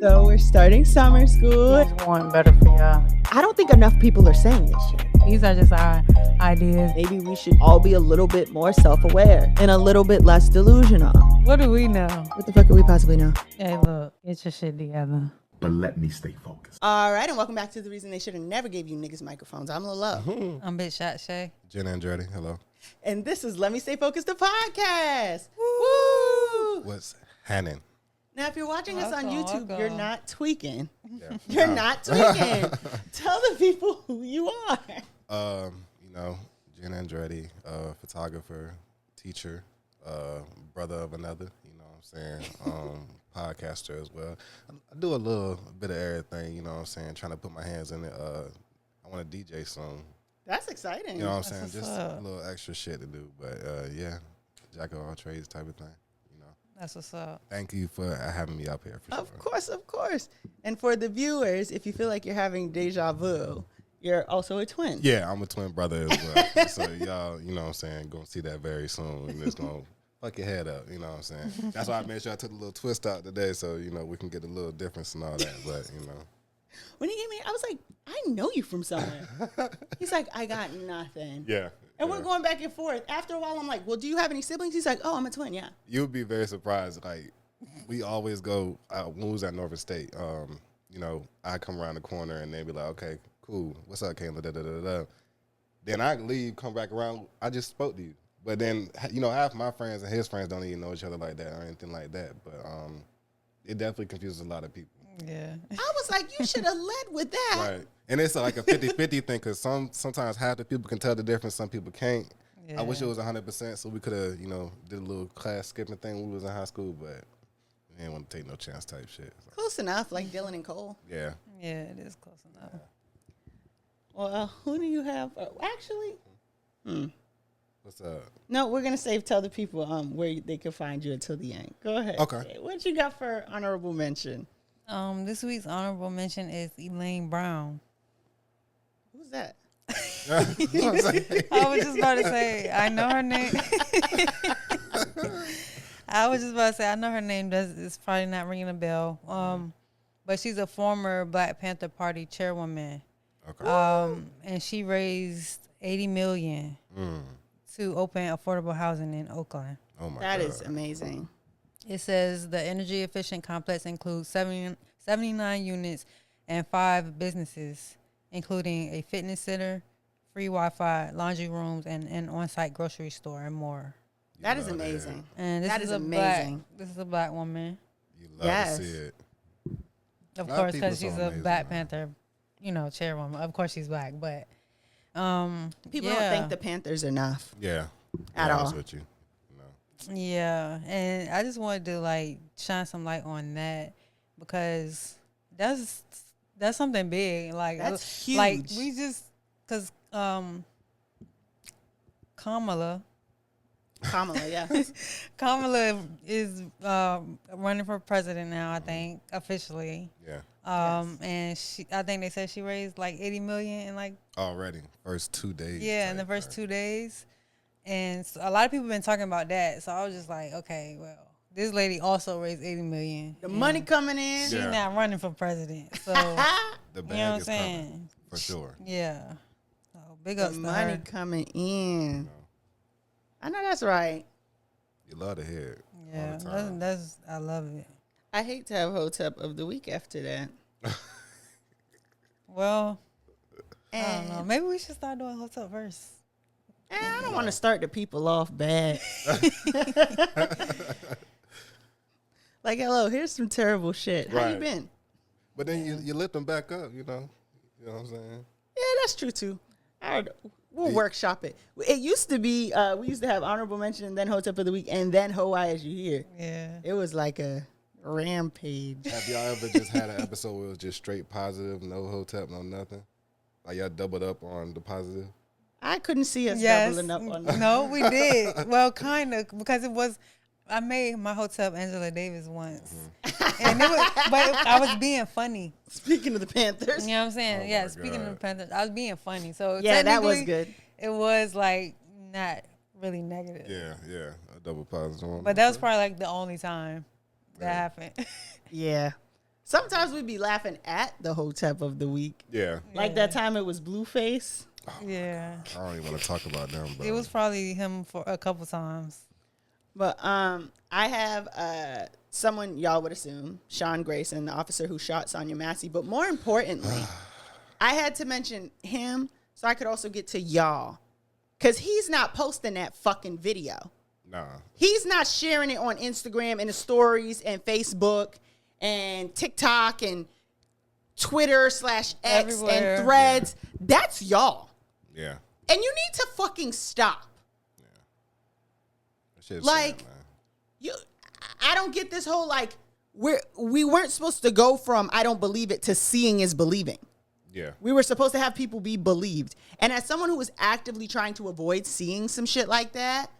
So we're starting summer school. Just want better for y'all. I don't think enough people are saying this shit. These are just our ideas. Maybe we should all be a little bit more self-aware and a little bit less delusional. What do we know? What the fuck could we possibly know? Hey, look, get your shit together. But let me stay focused. All right, and welcome back to The Reason They Should Have Never Gave You Niggas Microphones. I'm Lil Love. I'm Big Shot Shay. Jin Andretti, hello. And this is Let Me Stay Focused, the podcast. Woo! What's happening? Now, if you're watching us on YouTube, welcome. you're not tweaking. Yeah. You're not tweaking. Tell the people who you are. Jin Andretti, photographer, teacher, brother of another, you know what I'm saying? Podcaster as well. I do a little bit of everything, you know what I'm saying? Trying to put my hands in it. I want to DJ soon. That's exciting. You know what I'm saying? what's Just up. a little extra shit to do. But yeah, jack of all trades type of thing. That's what's up. Thank you for having me up here for sure. Of course. And for the viewers, if you feel like you're having deja vu, you're also a twin. Yeah, I'm a twin brother as well. So y'all, you know what I'm saying, gonna see that very soon. And it's gonna fuck your head up, you know what I'm saying? That's why I made sure I took a little twist out today so, we can get a little difference and all that. But, When he gave me, I was like, I know you from somewhere. He's like, I got nothing. yeah. And we're going back and forth. After a while, I'm like, well, do you have any siblings? He's like, oh, I'm a twin, yeah. You'll be very surprised. Like, we always go, when we was at Norfolk State, I come around the corner and they be like, okay, cool. What's up, Kayla? Da, da, da, da. Then I leave, come back around. I just spoke to you. But then, half my friends and his friends don't even know each other like that or anything like that. But it definitely confuses a lot of people. Yeah. I was like, you should have led with that. Right. And it's like a 50-50 thing because sometimes half the people can tell the difference, some people can't. Yeah. I wish it was 100% so we could have, did a little class skipping thing when we was in high school, but we didn't want to take no chance type shit. So, Close enough, like Dylan and Cole. yeah. Yeah, it is close enough. Well, who do you have? Actually, What's up? no, we're going to tell the people where they can find you until the end. Go ahead. Okay. What you got for honorable mention? This week's honorable mention is Elaine Brown. Who's that? I was just about to say, I know her name. I was just about to say, I know her name. It's probably not ringing a bell. But she's a former Black Panther Party chairwoman. Okay. And she raised $80 million to open affordable housing in Oakland. Oh, my That God. is amazing. It says the energy efficient complex includes 79 units and 5 businesses, including a fitness center, free Wi-Fi, laundry rooms, and an on-site grocery store and more. That is amazing. And this That is is amazing. This is a black woman, You love Yes. to see it. of Black course, people because so she's a amazing, Black man. Panther, chairwoman. Of course, she's black, but People yeah. don't think the Panthers enough. Yeah. At Be honest all. with you. Yeah, and I just wanted to shine some light on that because that's something big. That's huge. Like we just because Kamala yeah. Kamala is running for president now. I think officially. Yeah. And I think they said she raised $80 million in Already. First 2 days. in the first 2 days. And so a lot of people have been talking about that. So I was just like, okay, well, this lady also raised $80 million. The money coming in. She's Yeah. not running for president. So, The bag you know what I'm is coming. saying? For sure. Yeah. So big The ups to money her. coming in. I know that's right. You love to hear it. Yeah, all the time. that's I love it. I hate to have Hotep of the week after that. Well, I don't And, know. Maybe we should start doing hotel first. I don't want to start the people off bad. Like, hello, here's some terrible shit. How you Right. been? But then you lift them back up, You know what I'm saying? Yeah, that's true too. We'll workshop it. It used to be, we used to have honorable mention and then Hotep of the week and then Hawaii as you hear. Yeah. It was like a rampage. Have y'all ever just had an episode where it was just straight positive, no hotep, no nothing? Like y'all doubled up on the positive? I couldn't see us Yes. doubling up on that. No, we did. Well, kind of, because it was. I made my hotel Angela Davis once, and but I was being funny. Speaking of the Panthers. You know what I'm saying? Oh Yeah. my Speaking of the God. Panthers, I was being funny. So Yeah, that was technically, good. It was not really negative. Yeah. A double positive one. But that was probably the only time that happened. Yeah. Sometimes we'd be laughing at the hotep of the week. Yeah. Like that time it was Blueface. Yeah. I don't even want to talk about them, bro. It was probably him for a couple times. But I have someone y'all would assume, Sean Grayson, the officer who shot Sonia Massey. But more importantly, I had to mention him so I could also get to y'all. Because he's not posting that fucking video. Nah. He's not sharing it on Instagram and the stories and Facebook and TikTok and Twitter/X Everywhere. and Threads. That's y'all. Yeah. And you need to fucking stop. That shit's Like, sad, man. I don't get this whole like we weren't supposed to go from I don't believe it to seeing is believing. Yeah. We were supposed to have people be believed. And as someone who was actively trying to avoid seeing some shit like that,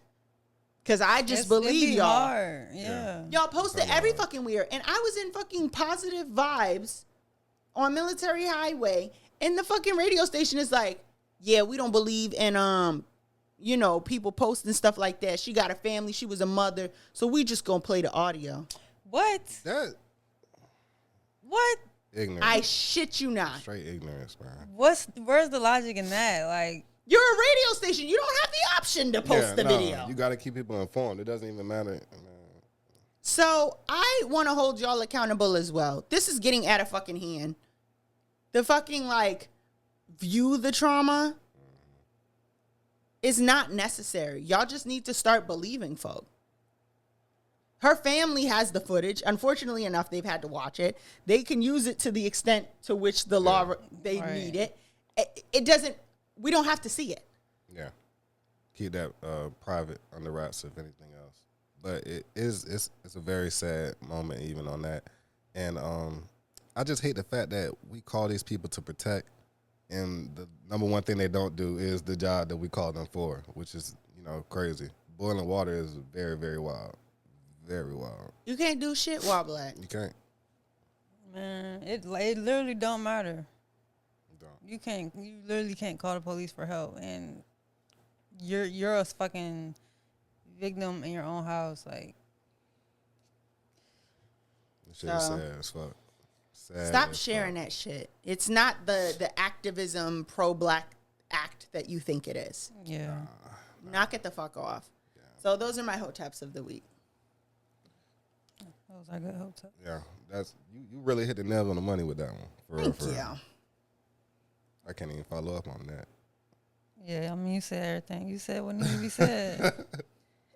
because I just believe y'all. Hard. Yeah. Y'all posted every fucking weird. And I was in fucking positive vibes on Military Highway. And the fucking radio station is like, yeah, we don't believe in, people posting stuff like that. She got a family. She was a mother. So we just gonna play the audio. What? That What? ignorance. I shit you not. Straight ignorance, man. Where's the logic in that? Like, You're a radio station. You don't have the option to post the video. You got to keep people informed. It doesn't even matter. So I want to hold y'all accountable as well. This is getting out of fucking hand. The fucking view the trauma is not necessary. Y'all just need to start believing folk. Her family has the footage. Unfortunately enough, they've had to watch it. They can use it to the extent to which the law they need it. It doesn't. We don't have to see it. Yeah. Keep that private under wraps if anything else. But it's a very sad moment even on that. And I just hate the fact that we call these people to protect, and the number one thing they don't do is the job that we call them for, which is, crazy. Boiling water is very, very wild. Very wild. You can't do shit while black. You can't. man, it literally don't matter. Don't. You literally can't call the police for help, and you're a fucking victim in your own house. Like, This shit is sad as fuck. Sad Stop as sharing fuck. that shit. It's not the activism pro-black act that you think it is. yeah. Knock it the fuck off. Yeah. So those are my hoteps of the week. That was a good hotel. Yeah, that's you really hit the nail on the money with that one. For real, Thank for real. you. I can't even follow up on that. Yeah, I mean, you said everything. You said what needed to be said.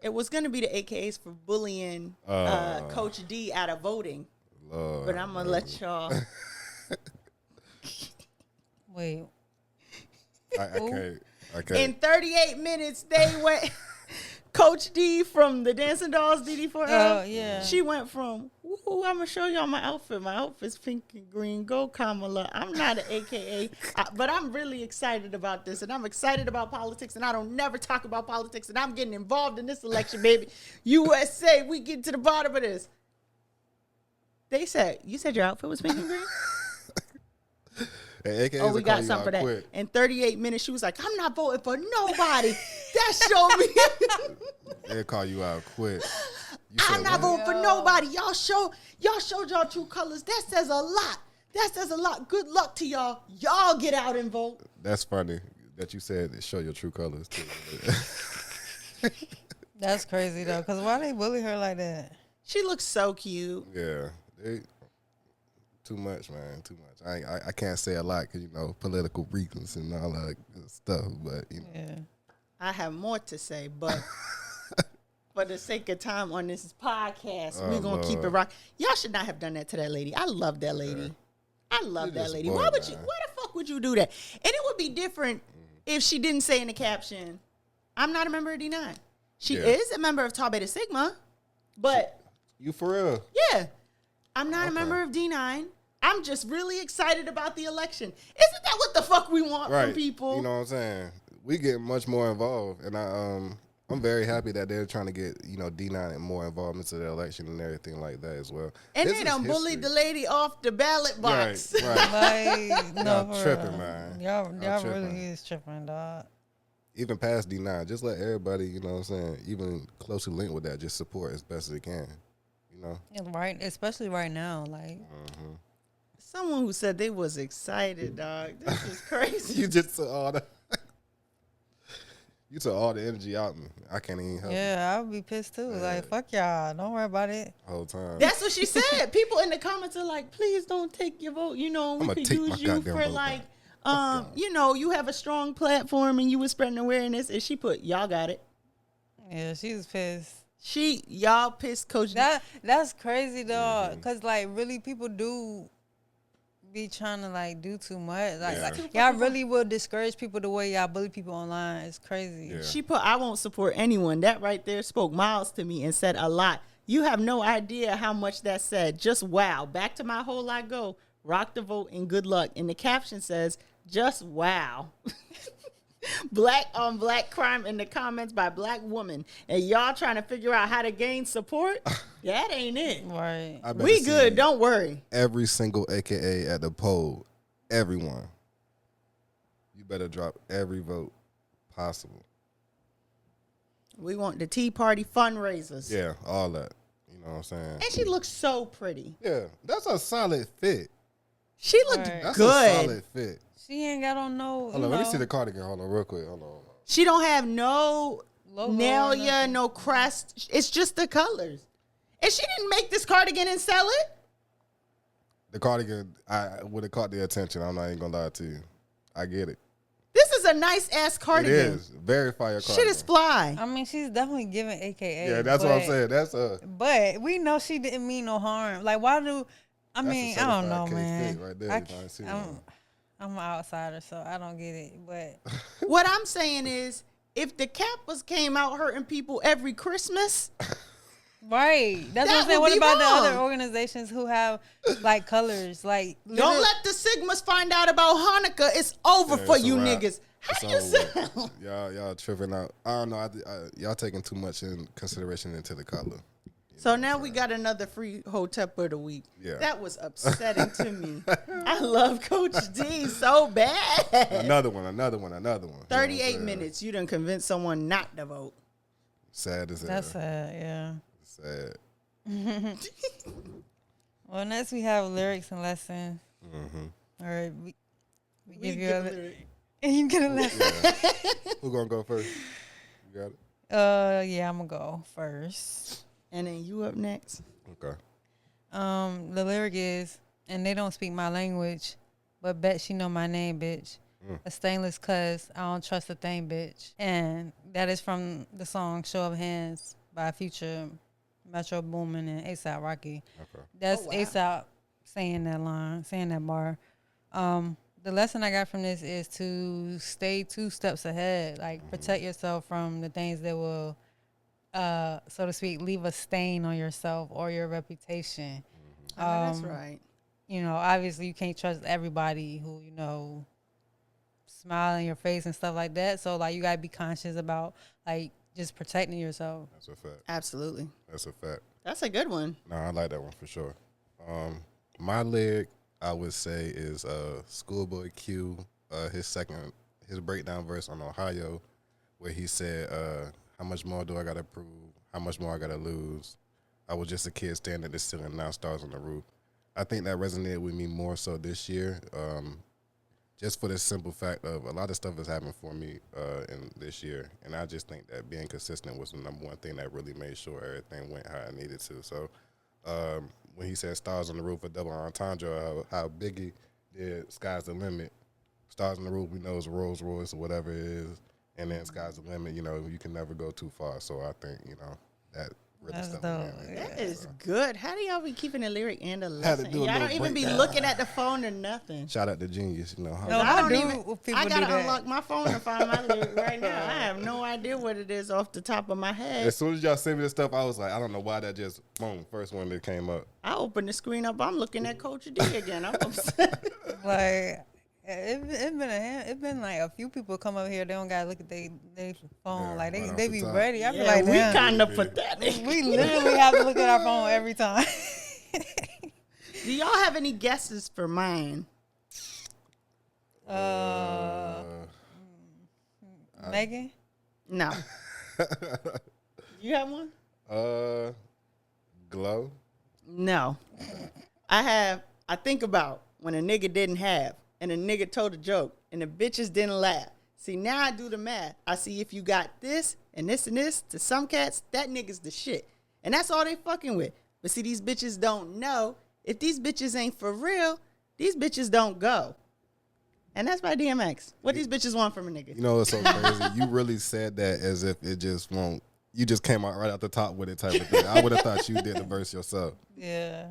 It was going to be the AKAs for bullying Coach D out of voting. Lord, But I'm going to let y'all. Wait. I can't. In 38 minutes, they went. Coach D from the Dancing Dolls, DD4L. Oh, yeah. She went from, ooh, I'm going to show y'all my outfit. My outfit's pink and green. Go, Kamala. I'm not an AKA, but I'm really excited about this. And I'm excited about politics. And I don't never talk about politics. And I'm getting involved in this election, baby. USA, we get to the bottom of this. They said, you said your outfit was pink and green? Hey, AKAs Oh, we will call got you something out for that. quick. In 38 minutes, she was like, I'm not voting for nobody. That showed me. They'll call you out quick. You I'm said not what? voting for nobody. Y'all showed y'all true colors. That says a lot. That says a lot. Good luck to y'all. Y'all get out and vote. That's funny that you said show your true colors too. That's crazy, though, because why they bully her like that? She looks so cute. Yeah, too much, man. Too much. I can't say a lot because political reasons and all that good stuff. But Yeah. I have more to say, but for the sake of time on this podcast, we're going to keep it rock. Y'all should not have done that to that lady. I love that lady. I love She's that just lady. bored, Why the fuck would you do that? And it would be different if she didn't say in the caption, I'm not a member of D9. She is a member of Tau Beta Sigma, but you for real? yeah, I'm not a member of D9. I'm just really excited about the election. Isn't that what the fuck we want from people? You know what I'm saying? We get much more involved, and I'm very happy that they're trying to get D9 more involved into the election and everything like that as well. And This they is done bullied history. the lady off the ballot box. Right. Like, no, Y'all for tripping, real. man. Y'all tripping. really is tripping, dog. Even past D9, just let everybody, even closely linked with that, just support as best as they can. know. Yeah, right, especially right now. Like, Someone who said they was excited, dog. This is crazy. You just took all the you took all the energy out of me. I can't even help it yeah, I would be pissed too. Like, fuck y'all. Don't worry about it. the whole time. That's what she said. People in the comments are like, please don't take your vote. You know, we I'ma could take my use you goddamn for vote like, back. you know, you have a strong platform and you were spreading awareness. And she put, y'all got it. Yeah, she was pissed. Y'all pissed Coach. That's crazy, dog. Cause like really, people do be trying to like do too much. Like y'all really will discourage people the way y'all bully people online. It's crazy. Yeah. She put, I won't support anyone. That right there spoke miles to me and said a lot. You have no idea how much that said. Just wow. Back to my whole I go. Rock the vote and good luck. And the caption says, just wow. Black on black crime in the comments by black woman. And y'all trying to figure out how to gain support? That ain't it. Right. I better We see good. Don't worry. Every single AKA at the poll, everyone. You better drop every vote possible. We want the Tea Party fundraisers. Yeah, all that. You know what I'm saying? And she looks so pretty. Yeah, that's a solid fit. She looked Right. That's good. a solid fit. She ain't got on no. Hold on, let me see the cardigan. Hold on, real quick. Hold on. She don't have no Logo or nail, nothing. no crest. It's just the colors. And she didn't make this cardigan and sell it. The cardigan, I would have caught the attention. I'm not even gonna lie to you. I get it. This is a nice ass cardigan. It is very fire cardigan. Shit is fly. I mean, she's definitely giving AKA. Yeah, that's what I'm but- saying. That's But we know she didn't mean no harm. Like, why do? I mean, I don't know, certified man. K-Fit right there, I you know, I see that. I'm an outsider, so I don't get it. But What I'm saying is, if the Kappas came out hurting people every Christmas, right, that's That what I'm saying. would What be about the wrong. other organizations who have like colors? Like, don't let the Sigmas find out about Hanukkah. It's over Yeah, for it's a you wrap. niggas. How It's do you over. sound? Y'all tripping out. I don't know. Y'all taking too much in consideration into the color. So now we got another free hotep of the week. Yeah. That was upsetting to me. I love Coach D so bad. Another one. You know what I'm 38 saying? minutes. You done convinced someone not to vote. Sad as hell. that's sad. Yeah. Sad. Well, next we have lyrics and lessons. All right, we give you you get a lesson. Who gonna go first? You got it. Yeah, I'm gonna go first. And then you up next. Okay. The lyric is, and they don't speak my language, but bet she know my name, bitch. A stainless cuz I don't trust a thing, bitch. And that is from the song Show of Hands by Future, Metro Boomin, and A$AP Rocky. Okay. That's wow. A$AP saying that line, saying that bar. The lesson I got from this is to stay 2 steps ahead. Like, protect yourself from the things that will, so to speak, leave a stain on yourself or your reputation. That's right. You know, obviously you can't trust everybody who, you know, smile in your face and stuff like that. So, like, you got to be conscious about, like, just protecting yourself. That's a fact. Absolutely. That's a fact. That's a good one. No, I like that one for sure. My lyric, I would say, is Schoolboy Q, his breakdown verse on Ohio, where he said, how much more do I gotta prove? How much more I gotta lose? I was just a kid standing at the ceiling, now stars on the roof. I think that resonated with me more so this year, just for the simple fact of a lot of stuff has happened for me in this year, and I just think that being consistent was the number one thing that really made sure everything went how it needed to. So when he said stars on the roof, a double entendre, how Biggie did Sky's the Limit. Stars on the roof, we know it's Rolls Royce or whatever it is, and then Sky's the Limit, you know, you can never go too far. So I think, you know, that really That's stuck dope. with me. That is good. How do y'all be keeping a lyric and a Had to lesson? do a Y'all don't little even be breakdown. looking at the phone or nothing. Shout out to Genius, you know. No, I don't do even. people I do gotta that. unlock my phone to find my lyric right now. I have no idea what it is off the top of my head. As soon as y'all sent me this stuff, I was like, I don't know why that just, boom, first one that came up. I opened the screen up. I'm looking at Coach D again. I'm upset. Like, it's been like a few people come up here. They don't gotta look at their phone. Yeah, like right off they the be top. ready. I be Yeah, like, we damn. kind of pathetic. We literally have to look at our phone every time. Do y'all have any guesses for mine? Megan. No. You have one? Glow. No. I think about when a nigga didn't have and a nigga told a joke and the bitches didn't laugh. See, now I do the math. I see if you got this and this and this, to some cats, that nigga's the shit. And that's all they fucking with. But see, these bitches don't know. If these bitches ain't for real, these bitches don't go. And that's by DMX. What these bitches want from a nigga. You know what's so crazy? You really said that as if it just won't. You just came out right out the top with it type of thing. I would have thought you did the verse yourself. Yeah.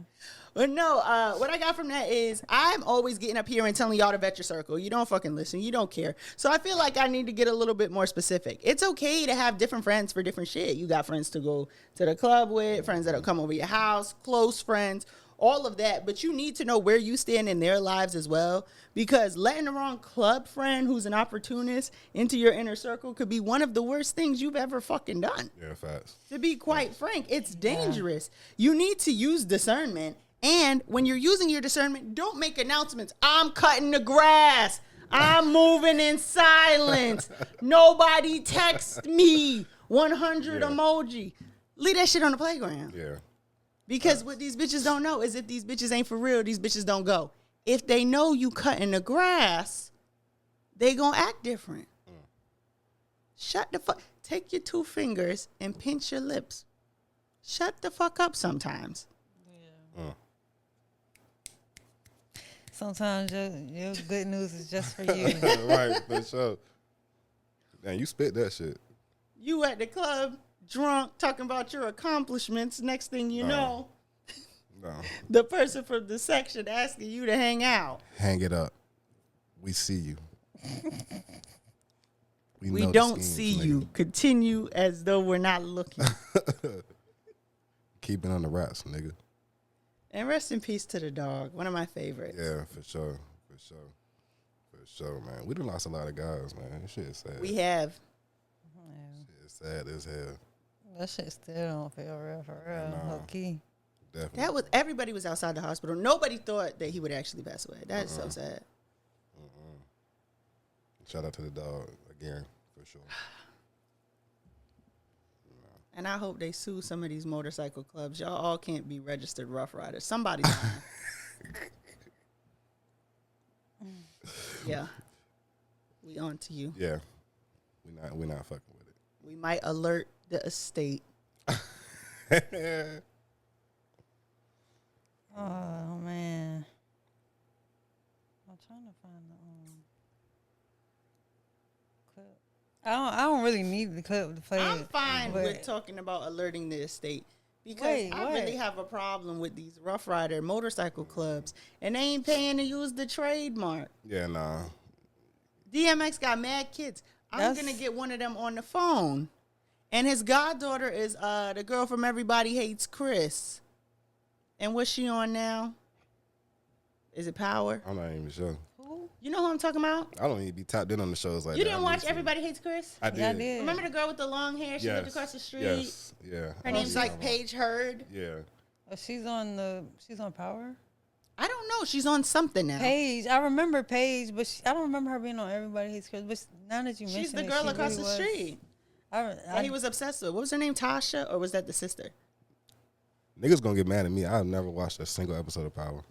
But no, what I got from that is I'm always getting up here and telling y'all to vet your circle. You don't fucking listen. You don't care. So I feel like I need to get a little bit more specific. It's okay to have different friends for different shit. You got friends to go to the club with, friends that'll come over your house, close friends, all of that. But you need to know where you stand in their lives as well. Because letting the wrong club friend who's an opportunist into your inner circle could be one of the worst things you've ever fucking done. Yeah, facts. To be quite frank, it's dangerous. You need to use discernment. And when you're using your discernment, don't make announcements. I'm cutting the grass. I'm moving in silence. Nobody text me. 100 emoji. Leave that shit on the playground. Yeah. Because what these bitches don't know is if these bitches ain't for real, these bitches don't go. If they know you cutting the grass, they gonna act different. Shut the fuck. Take your 2 fingers and pinch your lips. Shut the fuck up sometimes. Sometimes your good news is just for you. Right, for sure. Man, you spit that shit. You at the club, drunk, talking about your accomplishments. Next thing you know, the person from the section asking you to hang out. Hang it up. We see you. We don't see you. Continue as though we're not looking. Keep it on the raps, nigga. And rest in peace to the dog. One of my favorites. Yeah, for sure. For sure, man. We done lost a lot of guys, man. This shit is sad. We have. Shit is sad as hell. That shit still don't feel real for real. Low key. Definitely. Everybody was outside the hospital. Nobody thought that he would actually pass away. That's so sad. Shout out to the dog again, for sure. And I hope they sue some of these motorcycle clubs. Y'all all can't be registered Rough Riders. Somebody's lying. Yeah. We on to you. Yeah. We're not fucking with it. We might alert the estate. Oh man. I'm trying to find the clip. I don't really need the clip to play. I'm fine with talking about alerting the estate because I really have a problem with these Rough Rider motorcycle clubs and they ain't paying to use the trademark. Yeah, nah. DMX got mad kids. I'm going to get one of them on the phone. And his goddaughter is the girl from Everybody Hates Chris. And what's she on now? Is it Power? I'm not even sure. Who? You know who I'm talking about? I don't even be tapped in on the shows like that. You didn't watch Everybody Hates Chris? I did. Yeah, I did. Remember the girl with the long hair? She lived across the street. Yes. Yeah. Her name's like Paige Hurd. Yeah. She's on Power. I don't know. She's on something now. Paige, I remember Paige, but I don't remember her being on Everybody Hates Chris. But now that you mention it, she's the girl across the street. That he was obsessed with. What was her name? Tasha, or was that the sister? Niggas gonna get mad at me. I've never watched a single episode of Power.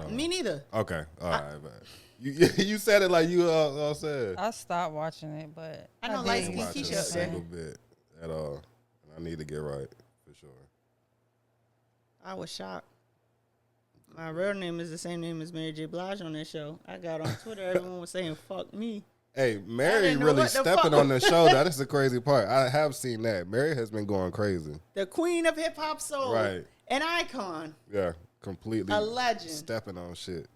Me neither. Okay. All right. But you said it like you all said. I stopped watching it, but I don't I like didn't watch Keisha a up there. single bit at all. And I need to get right for sure. I was shocked. My real name is the same name as Mary J. Blige on that show. I got on Twitter. Everyone was saying, fuck me. Hey, Mary didn't know really what the stepping fuck. on the show. That is the crazy part. I have seen that. Mary has been going crazy. The queen of hip hop soul. Right. An icon. Yeah, completely. A legend. Stepping on shit.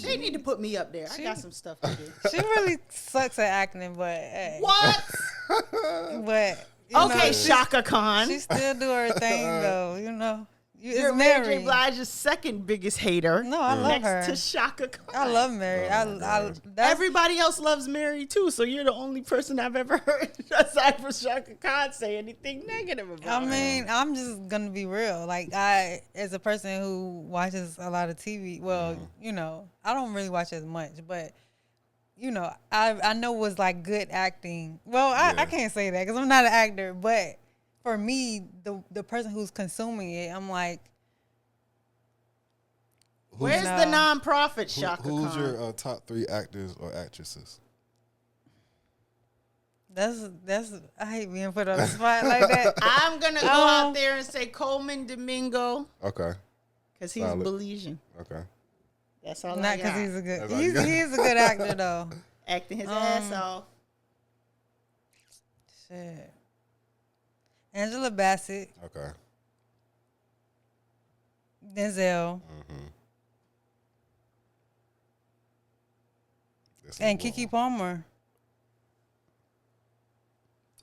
They need to put me up there. I got some stuff to do. she really sucks at acting. But hey. What? But okay, Shaka Khan. She still do her thing though. You know. You're It's Mary J. Mary. Blige's second biggest hater. No, I love next her. to Shaka Khan. I love Mary. Everybody else loves Mary too, so you're the only person I've ever heard aside from Shaka Khan say anything negative about her. I mean, I'm just gonna be real. Like as a person who watches a lot of TV, well, you know, I don't really watch as much, but you know, I know it was like good acting. Well, I can't say that because I'm not an actor, but for me, the person who's consuming it, I'm like, where's No. the nonprofit Shaka Who's Khan? your top 3 actors or actresses? that's I hate being put on the spot like that. I'm gonna go out there and say Coleman Domingo Okay. because he's Solid. Belizean. Okay. That's all I Not got. because he's a good That's all you got. he's a good actor though. Acting his ass off. Shit. Angela Bassett, Okay. Denzel, This is and wild. Keke Palmer.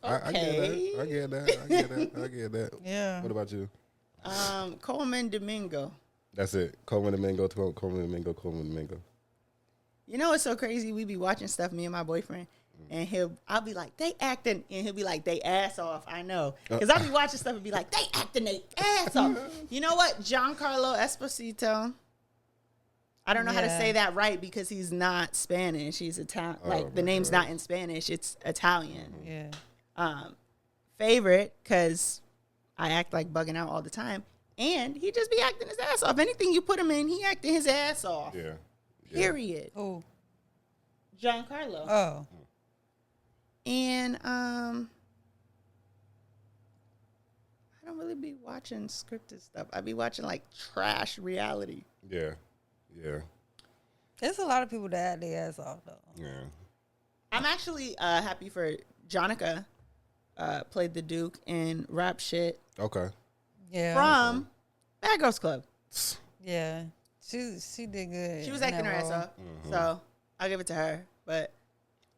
I get that. Yeah. What about you? Coleman Domingo. That's it. Coleman Domingo. You know what's so crazy? We be watching stuff, me and my boyfriend, and I'll be like, they acting, and he'll be like, they ass off. I know. Because I'll be watching stuff and be like, they acting they ass off. You know what? Giancarlo Esposito. I don't know how to Yeah. say that right because he's not Spanish. He's Italian. Like, the my name's God. not in Spanish. It's Italian. Yeah. Favorite, because I act like bugging out all the time. And he just be acting his ass off. Anything you put him in, he acting his ass off. Yeah. Period. Oh. Giancarlo. Oh. And I don't really be watching scripted stuff. I be watching like trash reality. Yeah. There's a lot of people that act their ass off though. Yeah. I'm actually happy for Jonica. Played the Duke in Rap Shit Okay. Yeah. from Bad Girls Club. Yeah. She did good. She was in acting that her ass role. off, so I'll give it to her. But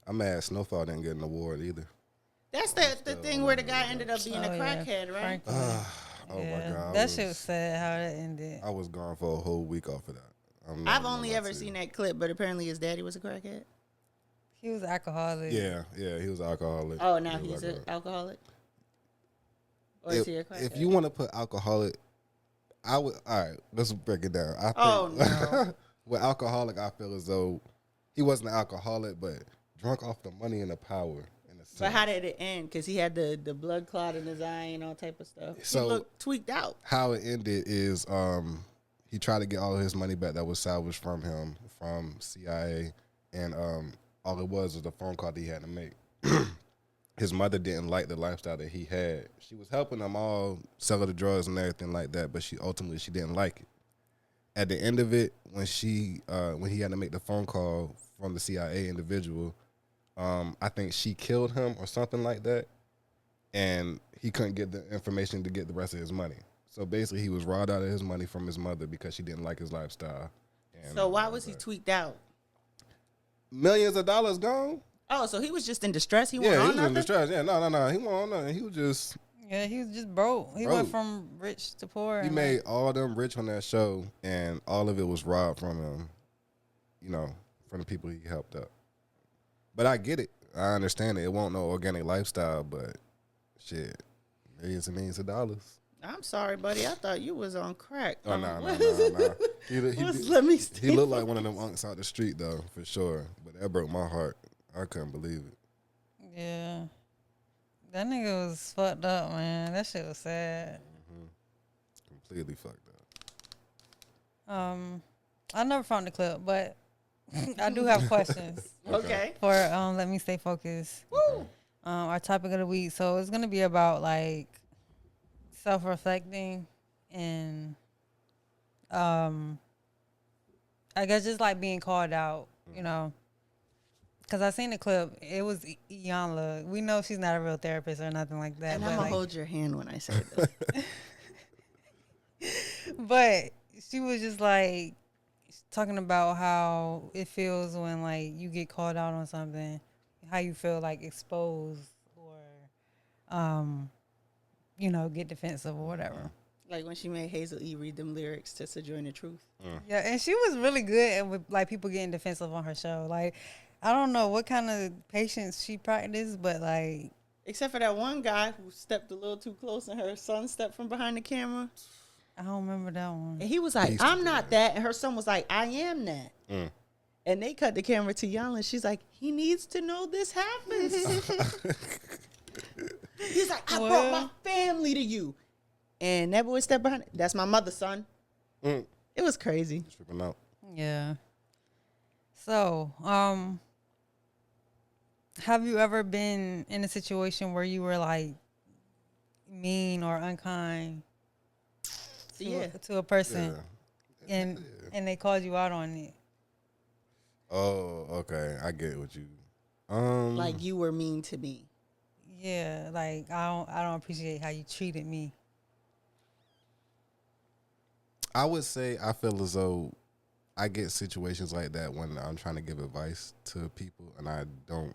I'm mad Snowfall didn't get an award either. that's the thing where the guy ended up being a crackhead, right? Franklin. Oh my God. That shit was sad how that ended. I was gone for a whole week off of that. I've only ever seen that clip, but apparently his daddy was a crackhead. He was alcoholic. Yeah, he was alcoholic. Oh, now He was he's an alcoholic. alcoholic? Or is he a crackhead? If you want to put alcoholic, I would. All right, let's break it down. I think, Oh, no. with alcoholic, I feel as though he wasn't an alcoholic, but drunk off the money and the power. In a sense. But how did it end? Because he had the blood clot in his eye and all type of stuff. So- he looked tweaked out. How it ended is he tried to get all his money back that was salvaged from him from CIA, and all it was a phone call that he had to make. His mother didn't like the lifestyle that he had. She was helping him all sell the drugs and everything like that, but she didn't like it. At the end of it, when he had to make the phone call from the CIA individual, I think she killed him or something like that, and he couldn't get the information to get the rest of his money. So basically, he was robbed out of his money from his mother because she didn't like his lifestyle. And, So why was he tweaked out? millions of dollars gone? Oh, so he was just in distress? He Yeah, wasn't he on was in nothing? distress. Yeah, no. He wasn't on nothing. He was just, Yeah, he was just broke. He Broke. went from rich to poor. he and, made all them rich on that show, and all of it was robbed from him, from the people he helped up. But I get it. I understand it. It won't no organic lifestyle, but shit, millions and millions of dollars. I'm sorry, buddy. I thought you was on crack. Oh, no. What's Let Me Stay He looked like one of them unks out the street, though, for sure. But that broke my heart. I couldn't believe it. Yeah. That nigga was fucked up, man. That shit was sad. Completely fucked up. I never found the clip, but I do have questions Okay. for Let Me Stay Focused. Woo. Our topic of the week. So it's gonna be about like self-reflecting and I guess just like being called out, Because I seen the clip. It was Iyanla. We know she's not a real therapist or nothing like that. And but I'm going like, to hold your hand when I say this. But she was just like talking about how it feels when like you get called out on something, how you feel like exposed or, get defensive or whatever. Like when she made Hazel E. read them lyrics to Sojourn the Truth. Yeah, and she was really good at with like people getting defensive on her show. Like, I don't know what kind of patience she practiced, but like, Except for that one guy who stepped a little too close and her son stepped from behind the camera. I don't remember that one. And he was like, I'm not that. And her son was like, I am that. And they cut the camera to Yana and she's like, he needs to know this happens. He's like, I brought my family to you. And that boy stepped behind it. That's my mother's son. It was crazy. Tripping out. Yeah. So, have you ever been in a situation where you were like mean or unkind to a person, and they called you out on it? Oh, okay. I get what you. Like you were mean to me. Yeah, like I don't appreciate how you treated me. I would say I feel as though I get situations like that when I'm trying to give advice to people and I don't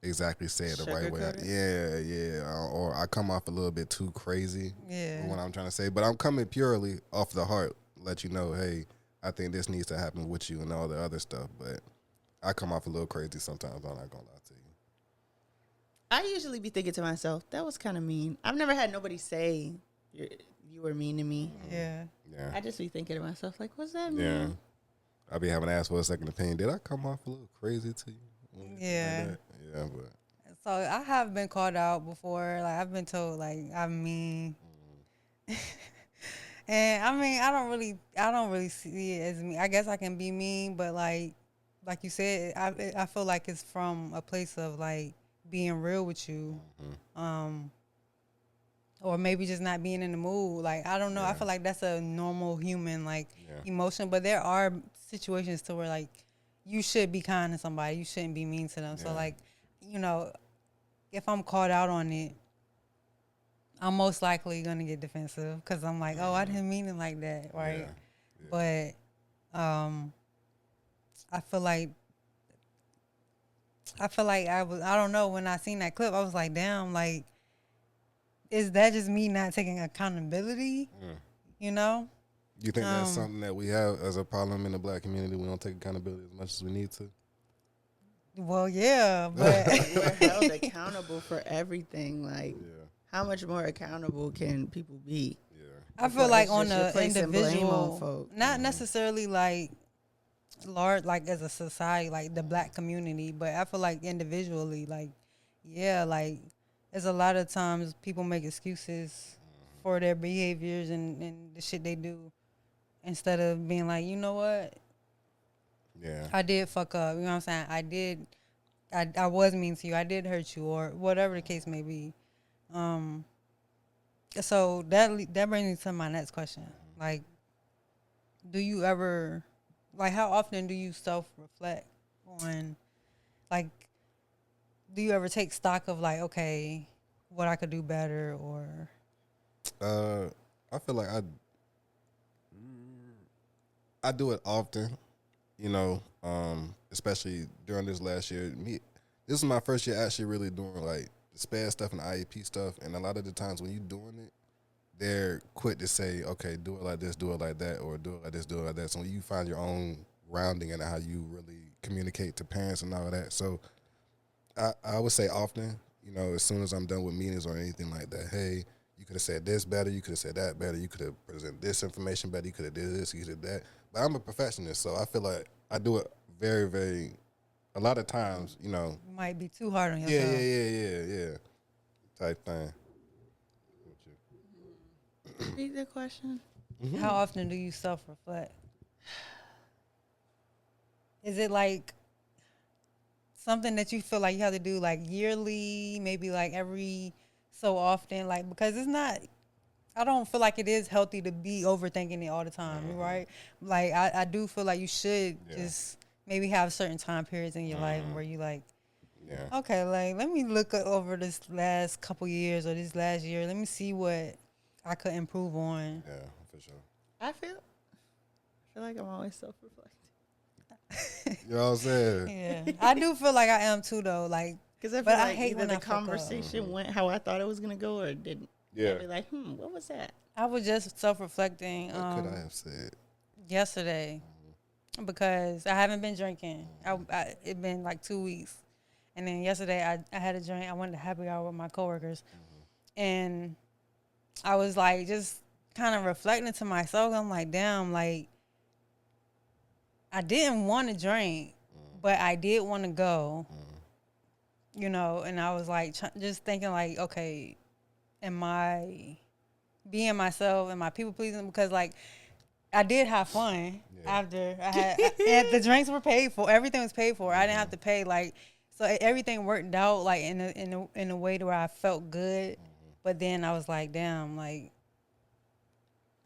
exactly say it the right way. Yeah. Or I come off a little bit too crazy with what I'm trying to say. But I'm coming purely off the heart, let you know, hey, I think this needs to happen with you and all the other stuff. But I come off a little crazy sometimes. I'm not going to lie to you. I usually be thinking to myself, that was kind of mean. I've never had nobody say you were mean to me. Yeah. I just be thinking to myself, like, what's that mean? Yeah. I be having to ask for a second opinion. Did I come off a little crazy to you? Yeah. Like yeah, but. So I have been called out before. Like I've been told like I'm mean. And I mean, I don't really see it as mean. I guess I can be mean, but like you said, I feel like it's from a place of like being real with you. Or maybe just not being in the mood. Like, I don't know. I feel like that's a normal human, like, emotion. But there are situations to where, like, you should be kind to somebody. You shouldn't be mean to them. So, like, you know, if I'm called out on it, I'm most likely going to get defensive. Because I'm like, oh, I didn't mean it like that, right? But I feel like I don't know, when I seen that clip, I was like, damn, like, is that just me not taking accountability? You know? You think that's something that we have as a problem in the black community? We don't take accountability as much as we need to? Well, yeah, but we're held accountable for everything. Like, how much more accountable can people be? I feel like on the the individual, folk. not necessarily like large, like as a society, like the black community, but I feel like individually, like, like, there's a lot of times people make excuses for their behaviors and the shit they do instead of being like, you know what? Yeah. I did fuck up. You know what I'm saying? I was mean to you. I did hurt you, or whatever the case may be. So that brings me to my next question. Like, do you ever, like, how often do you self-reflect on, like, do you ever take stock of like, okay, what I could do better, or? I feel like I do it often, you know, especially during this last year. This is my first year actually really doing like the SPAD stuff and the IEP stuff, and a lot of the times when you're doing it, they're quick to say, okay, do it like this, do it like that, or do it like this, do it like that. So when you find your own rounding and how you really communicate to parents and all of that. So I would say often, you know, as soon as I'm done with meetings or anything like that, hey, you could have said this better, you could have said that better, you could have presented this information better, you could have did this, you did that. But I'm a perfectionist, so I feel like I do it very, very, a lot of times, you know. You might be too hard on yourself. Yeah. Type thing. Repeat the question. How often do you self-reflect? Is it like something that you feel like you have to do like yearly, maybe like every so often? Like, because it's not, I don't feel like it is healthy to be overthinking it all the time, right? Like, I do feel like you should just maybe have certain time periods in your life where you like, okay, like, let me look over this last couple years or this last year. Let me see what I could improve on. Yeah, for sure. I feel like I'm always self-reflecting. You know what I'm saying? Yeah, I do feel like I am too, though. Like, because I feel like either the conversation went how I thought it was gonna go or it didn't. Yeah. I'd be like, what was that? I was just self-reflecting. What could I have said? Yesterday, because I haven't been drinking. It's been like 2 weeks, and then yesterday I had a drink. I went to happy hour with my coworkers, and I was like just kind of reflecting to myself. I'm like, damn, like, I didn't want to drink, but I did want to go. you know, and I was like, just thinking like, okay, am I being myself? Am I people pleasing? Because like, I did have fun after I had, and the drinks were paid for. Everything was paid for. I didn't have to pay. Like, so everything worked out like in a way to where I felt good. But then I was like, damn, like,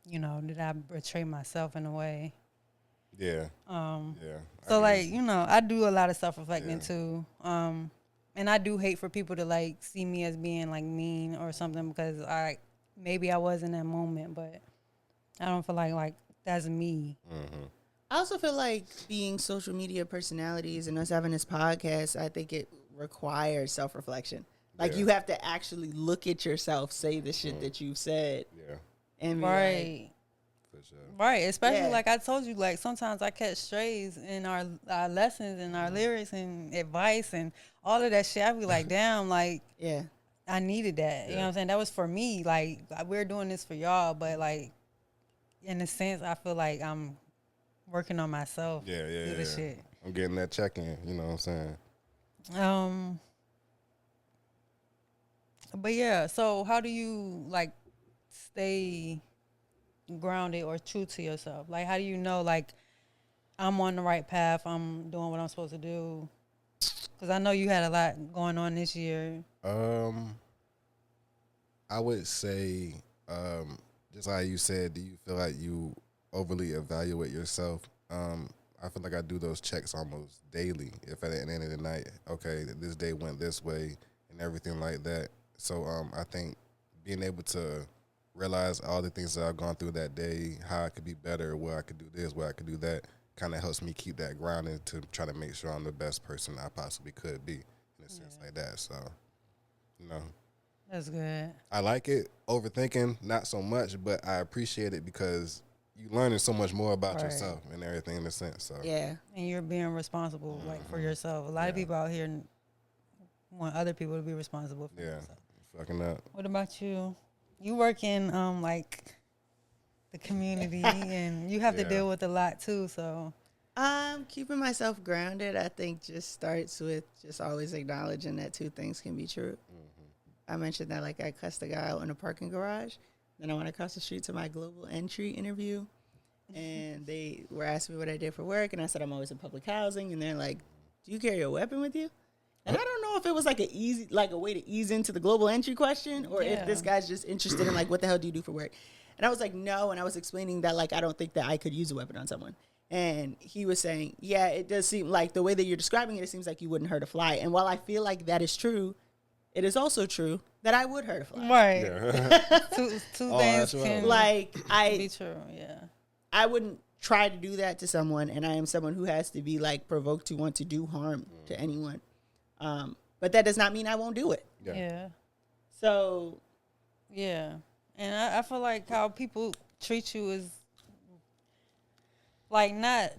you know, did I betray myself in a way? Yeah. So like, you know, I do a lot of self-reflecting too. And I do hate for people to like see me as being like mean or something because maybe I was in that moment, but I don't feel like that's me. I also feel like being social media personalities and us having this podcast, I think it requires self-reflection. Like you have to actually look at yourself, say the shit that you've said. Yeah. And be Right. like, For sure. Right. Especially like I told you, like sometimes I catch strays in our lessons and our lyrics and advice and all of that shit. I be like, damn, like, yeah. I needed that. You know what I'm saying? That was for me. Like, we're doing this for y'all, but like, in a sense, I feel like I'm working on myself. Yeah. through the shit. I'm getting that check-in, you know what I'm saying? But yeah, so how do you like stay grounded or true to yourself? Like, how do you know, like, I'm on the right path, I'm doing what I'm supposed to do? Because I know you had a lot going on this year. I would say, just like you said, do you feel like you overly evaluate yourself? I feel like I do those checks almost daily. If at the end of the night, okay, this day went this way and everything like that. So I think being able to realize all the things that I've gone through that day, how I could be better, where I could do this, where I could do that, kind of helps me keep that grounded to try to make sure I'm the best person I possibly could be in a sense like that. So, you know. That's good. I like it. Overthinking, not so much, but I appreciate it because you learning so much more about yourself and everything in a sense. So Yeah. And you're being responsible, like, for yourself. A lot of people out here want other people to be responsible for themselves. Fucking up. What about you? You work in like the community, and you have to deal with a lot too. So, Keeping myself grounded, I think, just starts with just always acknowledging that two things can be true. I mentioned that, like, I cussed a guy out in a parking garage. Then I went across the street to my global entry interview, and they were asking me what I did for work, and I said I'm always in public housing, and they're like, "Do you carry a weapon with you?" And I don't know if it was like a way to ease into the global entry question, or if this guy's just interested in like, what the hell do you do for work? And I was like, no. And I was explaining that, like, I don't think that I could use a weapon on someone. And he was saying, yeah, it does seem like the way that you're describing it, it seems like you wouldn't hurt a fly. And while I feel like that is true, it is also true that I would hurt a fly. right, Yeah. two things can Like, be true. Yeah, I wouldn't try to do that to someone, and I am someone who has to be like provoked to want to do harm to anyone. But that does not mean I won't do it. yeah. So, Yeah, and I feel like how people treat you is like not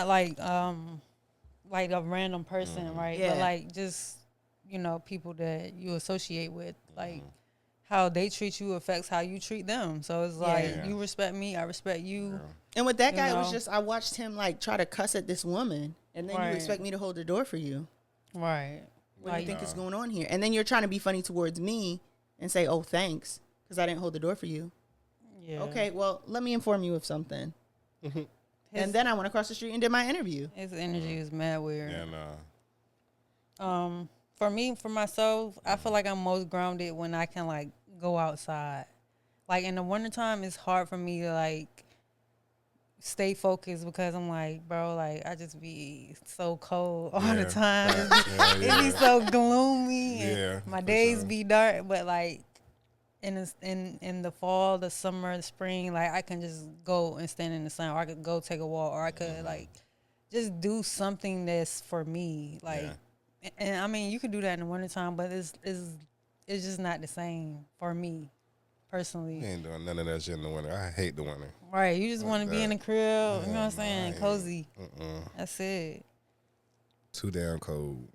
like a random person, right? Yeah. But like just, you know, people that you associate with, like how they treat you affects how you treat them. So it's like you respect me, I respect you. and with that guy, it was know? just, I watched him like try to cuss at this woman, and then you expect me to hold the door for you. Right. What do you think is going on here? And then you're trying to be funny towards me and say, oh, thanks, because I didn't hold the door for you. Yeah. Okay, well, let me inform you of something. And then I went across the street and did my interview. His energy is mad weird. Yeah, nah. For me, for myself, I feel like I'm most grounded when I can like go outside. Like in the wintertime, it's hard for me to like stay focused because I'm like, bro, like I just be so cold all the time. It be so gloomy. And my days be dark, but like in the fall, the summer, the spring, like I can just go and stand in the sun, or I could go take a walk, or I could like just do something that's for me. Like, and I mean, you could do that in the wintertime, but it's just not the same for me. Personally, You ain't doing none of that shit in the winter. I hate the winter. right? You just want to be in the crib, you know what I'm saying? Cozy. That's it. Too damn cold.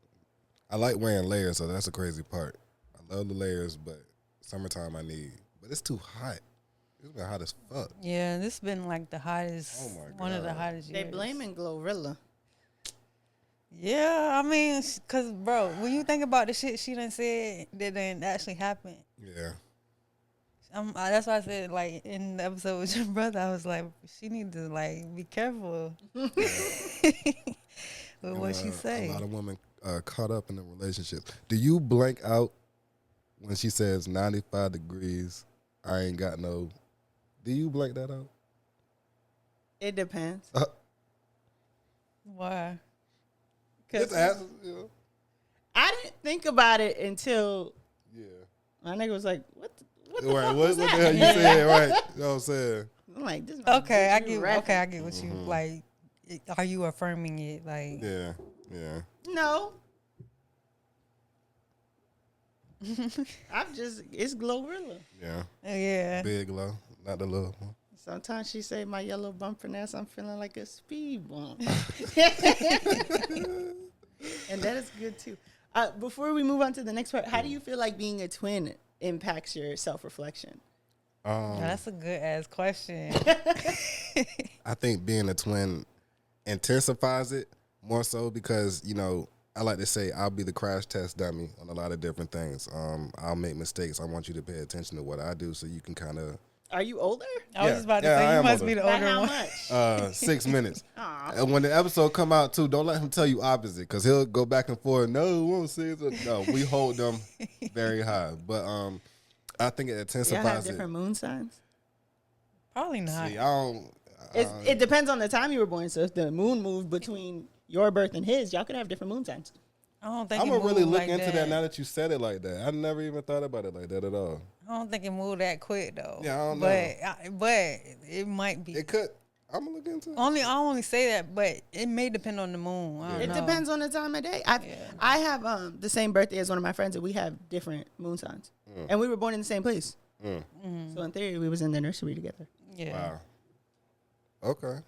I like wearing layers, so that's the crazy part. I love the layers, but summertime I need. But it's too hot. It's been hot as fuck. Yeah, this has been like the hottest, Oh my one of the God. hottest They years. blaming Glorilla. Yeah, I mean, cause bro, when you think about the shit she done said that didn't actually happen, Yeah. that's why I said like in the episode with your brother, I was like, she need to like be careful with what she A say. lot of women caught up in the relationship. Do you blank out when she says 95 degrees? I ain't got no. Do you blank that out? It depends. Why? Just ask. You know. I didn't think about it until Yeah. my nigga was like, "What the Right. fuck What was the that?" hell you said? Right. You know what I'm saying? I'm like, this Okay, I bitch, get. you rapping. Okay, I get what you like. Are you affirming it? Like, Yeah. Yeah. No. It's Glorilla. Yeah. yeah. Big low, not the little one. Sometimes she say my yellow bumper ass, I'm feeling like a speed bump. And that is good too. Before we move on to the next part, how do you feel like being a twin impacts your self-reflection? Now, that's a good ass question. I think being a twin intensifies it more so because, you know, I like to say I'll be the crash test dummy on a lot of different things. I'll make mistakes. I want you to pay attention to what I do so you can kind of. Are you older? I was Yeah. just about to Yeah, I say you am must older. be the By older how one. much? 6 minutes. Aw. And when the episode come out too, don't let him tell you opposite because he'll go back and forth. No, we won't say it. No, we hold them very high. But I think it Y'all have intensifies it. different moon signs? Probably not. See, I don't. It depends on the time you were born. So if the moon moved between your birth and his, y'all could have different moon signs. I don't think I'm it gonna really moved look like into that now that you said it like that. I never even thought about it like that at all. I don't think it moved that quick though. Yeah, I don't know. But it might be. It could. I'm gonna look into it. I only say that, but it may depend on the moon. I don't It know. depends on the time of day. I have the same birthday as one of my friends, and we have different moon signs, and we were born in the same place. So in theory, we was in the nursery together. Yeah. Wow. Okay.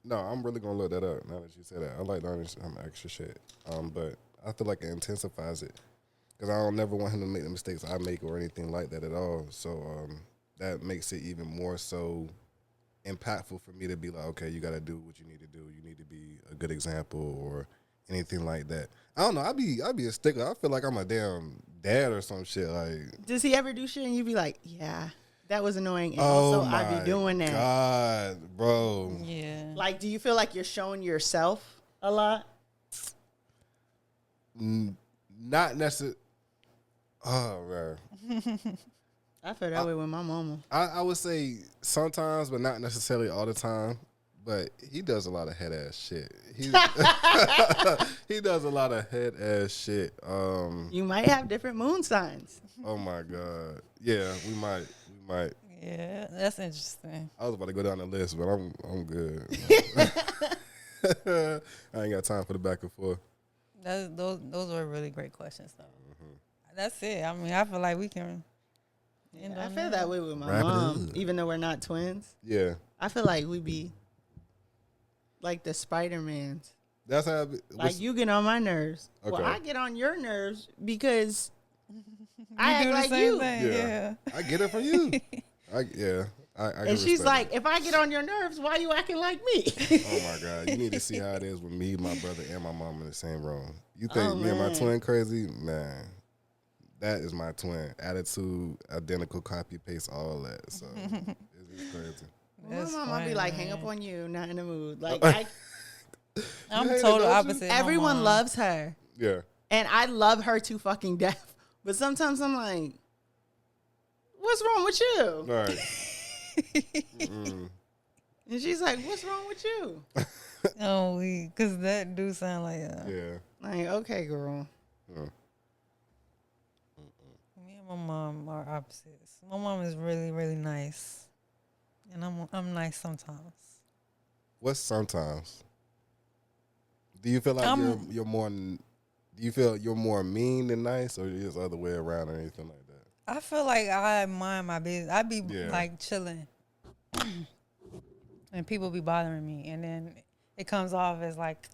No, I'm really gonna look that up now that you said that. I like learning some extra shit. But I feel like it intensifies it because I don't never want him to make the mistakes I make or anything like that at all. So that makes it even more so impactful for me to be like, okay, you got to do what you need to do. You need to be a good example or anything like that. I don't know. I'd be a stickler. I feel like I'm a damn dad or some shit. Like, Does he ever do shit and you be like, yeah, that was annoying, and oh also my I be doing that? God, bro. Yeah. Like, do you feel like you're showing yourself a lot? Not necessarily. Oh, man. I feel that way with my mama. I would say sometimes, but not necessarily all the time. But he does a lot of head ass shit. He does a lot of head ass shit. You might have different moon signs. Oh my God. Yeah, we might. Yeah, that's interesting. I was about to go down the list, but I'm good. I ain't got time for the back and forth. Those were really great questions, though. That's it. I mean, I feel like we can. I feel that way with my Wrap it mom, up. even though we're not twins. Yeah, I feel like we be like the Spider-Mans. that's how. Like, you get on my nerves. Well, Okay. I get on your nerves because I You act do the like same you. thing. Yeah. I get it from you. I can And she's respect like, it. if I get on your nerves, why you acting like me? Oh my God, you need to see how it is with me, my brother, and my mom in the same room. You think Oh, me and my man. twin crazy? Man, that is my twin. Attitude, identical, copy, paste, all that. So it's crazy. My mom might be like, hang up on you, not in the mood. Like, I'm hate it, total don't you? opposite. my everyone mom. loves her. Yeah. And I love her to fucking death. But sometimes I'm like, what's wrong with you? All right. And she's like, what's wrong with you? Oh, because that do sound like Yeah. Like, okay, girl. me and my mom are opposites. My mom is really, really nice, and I'm nice sometimes. What's sometimes? Do you feel like you're more? Do you feel you're more mean than nice, or is the other way around, or anything like that? I feel like I mind my business. I be Yeah. like chilling, and people be bothering me, and then it comes off as like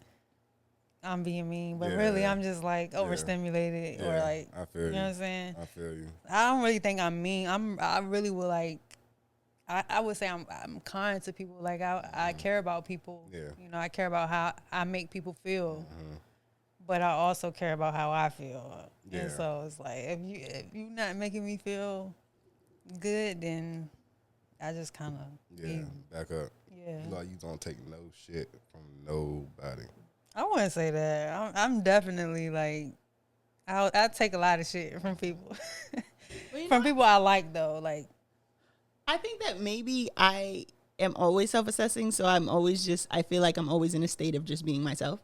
I'm being mean, but really Yeah. I'm just like overstimulated or like I feel you know what I'm saying. I feel you. I don't really think I'm mean. I really will like I would say I'm kind to people. Like I care about people. Yeah. You know, I care about how I make people feel. But I also care about how I feel. Yeah. And so it's like if you not making me feel good, then I just kind of back up. Yeah. You like you don't take no shit from nobody. I wouldn't say that. I'm definitely like I take a lot of shit from people. From people I like though. Like I think that maybe I am always self-assessing, so I feel like I'm always in a state of just being myself.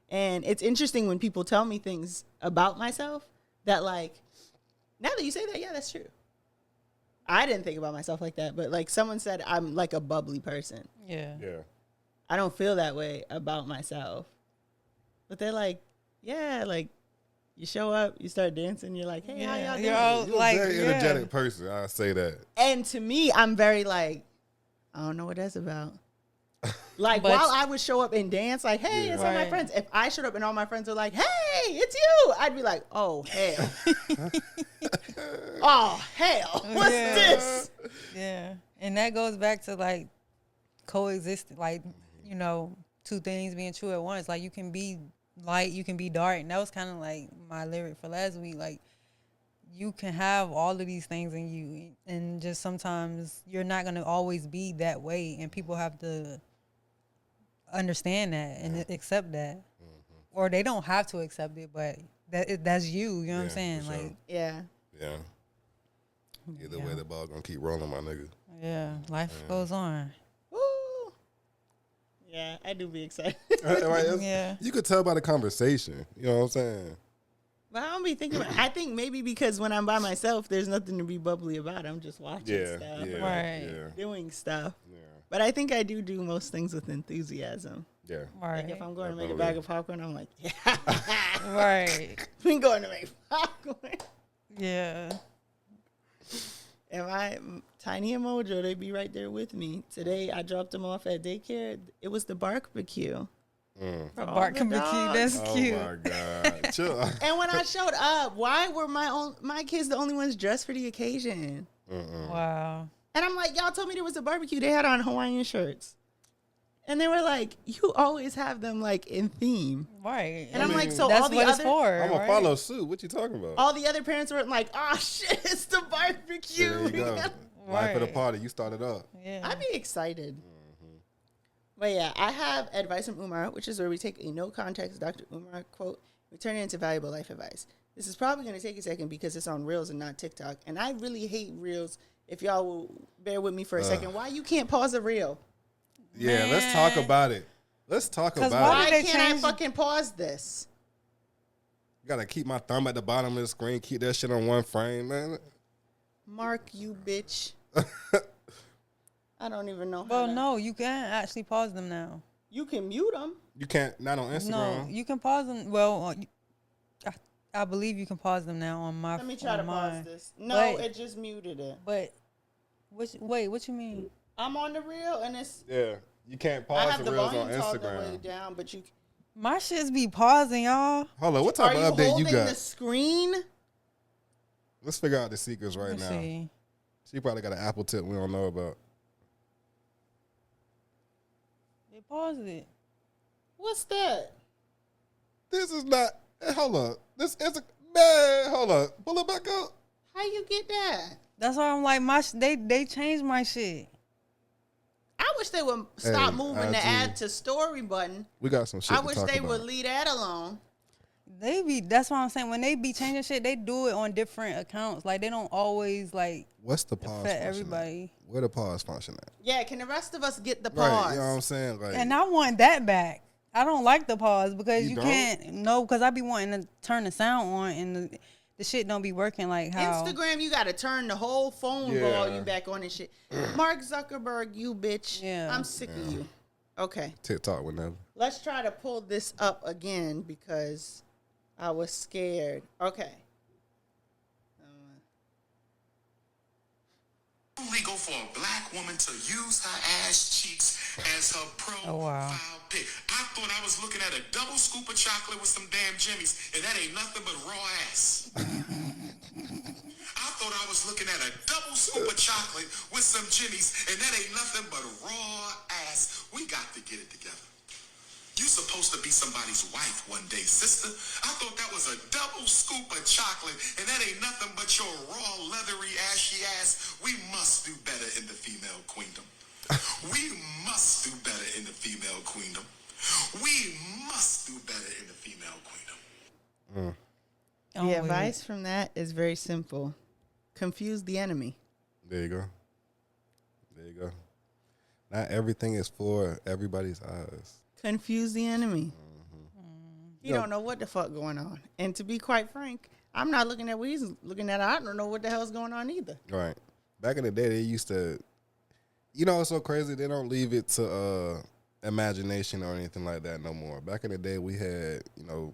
And it's interesting when people tell me things about myself that, like, now that you say that, yeah, that's true. I didn't think about myself like that, but like someone said I'm like a bubbly person. Yeah. I don't feel that way about myself. But they're like, yeah, like you show up, you start dancing, you're like, hey, how y'all doing? You're all You're like a very energetic person. I say that. And to me, I'm very like, I don't know what that's about. Like, But- while I would show up and dance, like, hey, it's all my Right. friends. If I showed up and all my friends were like, hey, it's you, I'd be like, oh, hell. Oh, hell. What's Yeah. this? Yeah. And that goes back to like coexisting, like, you know, two things being true at once. Like you can be light, you can be dark. And that was kind of like my lyric for last week. Like you can have all of these things in you, and just sometimes you're not going to always be that way. And people have to understand that and accept that. Or they don't have to accept it, but that's you. You know what I'm saying? for sure. Like, Yeah. Yeah. Either way, the ball gonna keep rolling, my nigga. yeah, life goes on. Woo. Yeah, I do be excited. Right, Yeah. You could tell by the conversation. You know what I'm saying? But I don't be thinking about I think maybe because when I'm by myself, there's nothing to be bubbly about. I'm just watching stuff, Right. doing stuff. Yeah. But I think I do most things with enthusiasm. Yeah. Right. Like if I'm going to make a bag of popcorn, I'm like, yeah, Right. we're going to make popcorn. Yeah. And Tiny and Mojo, they be right there with me. Today, I dropped them off at daycare. It was the barbecue. For all the Barking dogs. that's Oh cute. my God. Chill. And when I showed up, why were my kids the only ones dressed for the occasion? Wow. And I'm like, y'all told me there was a barbecue. They had on Hawaiian shirts. And they were like, you always have them like in theme. Right. And I'm like, so that's all the what it's other for. I'm gonna right? follow suit. What you talking about? all the other parents were like, oh shit, it's the barbecue. There you go. Life of the Right. party. You started up. Yeah. I'd be excited. But yeah, I have advice from Umar, which is where we take a no context Dr. Umar quote, we turn it into valuable life advice. This is probably going to take a second because it's on Reels and not TikTok. And I really hate Reels. If y'all will bear with me for a second, why you can't pause a Reel? Yeah, let's talk about it. Let's talk 'Cause about why it. Why they can't I change- fucking pause this? Gotta keep my thumb at the bottom of the screen. Keep that shit on one frame, man. Mark, you bitch. I don't even know. Well, no, you can actually pause them now. You can mute them. You can't. Not on No, Instagram. you can pause them. Well, I believe you can pause them now on my. Let me try to mine. pause this. No, But- it just muted it. But, wait, what you mean? I'm on the Reel and it's. Yeah, you can't I pause have the the reels on volume all the way Instagram. down, but you. My shits be pausing, y'all. Hold on, what Are type you of update holding you got? the screen? Let's figure out the secrets right Let's now. see. She probably got an Apple tip we don't know about. They paused it. What's that? This is not. Hold up. This is a man. Hold up. Pull it back up. How you get that? That's why I'm like, they changed my shit. I wish they would stop Hey, moving the IG. add to story button. We got some shit I to wish talk they about. would leave that alone. That's what I'm saying. When they be changing shit, they do it on different accounts. Like they don't always like What's the pause affect function everybody. at? Where the pause function at? Yeah, can the rest of us get the Right, pause? you know what I'm saying? Like, And I want that back. I don't like the pause because You you don't? can't. No, because I be wanting to turn the sound on and the shit don't be working like how. Instagram, you got to turn the whole phone Yeah. volume back on and shit. Mark Zuckerberg, you bitch. Yeah. I'm sick of you. Okay, TikTok whenever. let's try to pull this up again because I was scared. Okay. Illegal for a black woman to use her ass cheeks as her profile Oh, wow. pic. I thought I was looking at a double scoop of chocolate with some damn jimmies, and that ain't nothing but raw ass. I thought I was was looking at a double scoop of chocolate with some Jimmy's, and that ain't nothing but raw ass. We got to get it together. You supposed to be somebody's wife one day, sister. I thought that was a double scoop of chocolate, and that ain't nothing but your raw, leathery, ashy ass. We must do better in the female queendom. We must do better in the female queendom. We must do better in the female queendom. The advice from that is very simple. Confuse the enemy. There you go. There you go. Not everything is for everybody's eyes. Confuse the enemy. You don't know what the fuck going on. And to be quite frank, I'm not looking at what he's looking at. I don't know what the hell's going on either. Right. Back in the day, they used to, you know, it's so crazy. They don't leave it to imagination or anything like that no more. Back in the day, we had, you know,